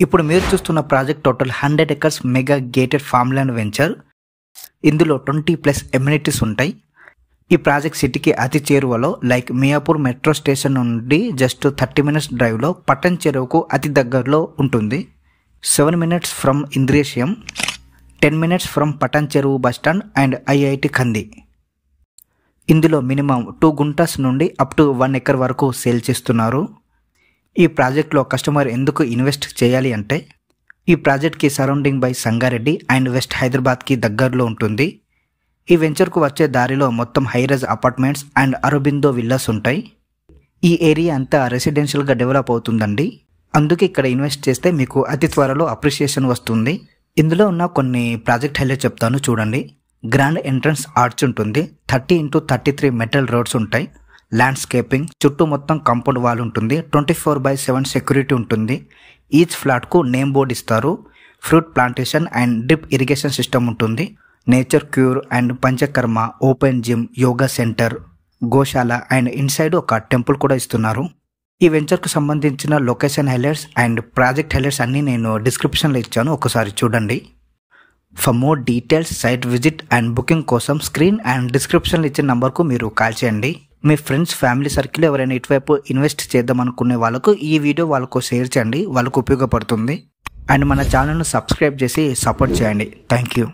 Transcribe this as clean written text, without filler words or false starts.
ఇప్పుడు మీరు చూస్తున్న project total 100 acres mega gated farm land venture. ఇందులో 20+ ఎమ్యూనిటీస్ ఉంటాయి. ఈ ప్రాజెక్ట్ సిటీకి అతి చేరువలో లైక్ మియాపూర్ మెట్రో స్టేషన్ నుండి జస్ట్ 30 minutes డ్రైవ్లో పట్టణ్ చెరువుకు అతి దగ్గరలో ఉంటుంది. 7 minutes from ఇంద్రేశియం, 10 minutes from Pattan చెరువు బస్టాండ్ అండ్ ఐఐటి కంది. ఇందులో మినిమం 2 గుంటాస్ నుండి అప్ టు 1 acre వరకు సేల్ చేస్తున్నారు. ఈ ప్రాజెక్ట్లో కస్టమర్ ఎందుకు ఇన్వెస్ట్ చేయాలి అంటే ఈ ప్రాజెక్ట్కి surrounding by Sangareddy and west హైదరాబాద్కి దగ్గరలో ఉంటుంది. ఈ వెంచర్కు వచ్చే దారిలో మొత్తం high-rise apartments and Aurobindo villas ఉంటాయి. ఈ ఏరియా అంతా రెసిడెన్షియల్గా డెవలప్ అవుతుందండి. అందుకే ఇక్కడ ఇన్వెస్ట్ చేస్తే మీకు అతి త్వరలో అప్రిషియేషన్ వస్తుంది. ఇందులో ఉన్న కొన్ని ప్రాజెక్ట్ హైలైట్ చెప్తాను చూడండి. గ్రాండ్ ఎంట్రన్స్ ఆర్చ్ ఉంటుంది. 30x33 మెటల్ రోడ్స్ ఉంటాయి. ల్యాండ్స్కేపింగ్, చుట్టూ మొత్తం కాంపౌండ్ వాల్ ఉంటుంది. 24/7 సెక్యూరిటీ ఉంటుంది. ఈచ్ ఫ్లాట్కు నేమ్ బోర్డ్ ఇస్తారు. Fruit plantation and drip irrigation system ఉంటుంది. Nature cure and panchakarma, open gym, yoga centre, goshala and inside ఒక టెంపుల్ కూడా ఇస్తున్నారు. ఈ వెంచర్కు సంబంధించిన location highlights and project highlights అన్నీ నేను డిస్క్రిప్షన్లో ఇచ్చాను, ఒకసారి చూడండి. For more details, site visit and booking కోసం స్క్రీన్ అండ్ డిస్క్రిప్షన్లో ఇచ్చిన నంబర్కు మీరు కాల్ చేయండి. మీ ఫ్రెండ్స్, ఫ్యామిలీ సర్కిల్ ఎవరైనా ఇటువైపు ఇన్వెస్ట్ చేద్దాం అనుకునే వాళ్ళకు ఈ వీడియో వాళ్ళకు షేర్ చేయండి, వాళ్ళకు ఉపయోగపడుతుంది. అండ్ మన ఛానల్ను సబ్స్క్రైబ్ చేసి సపోర్ట్ చేయండి. Thank you.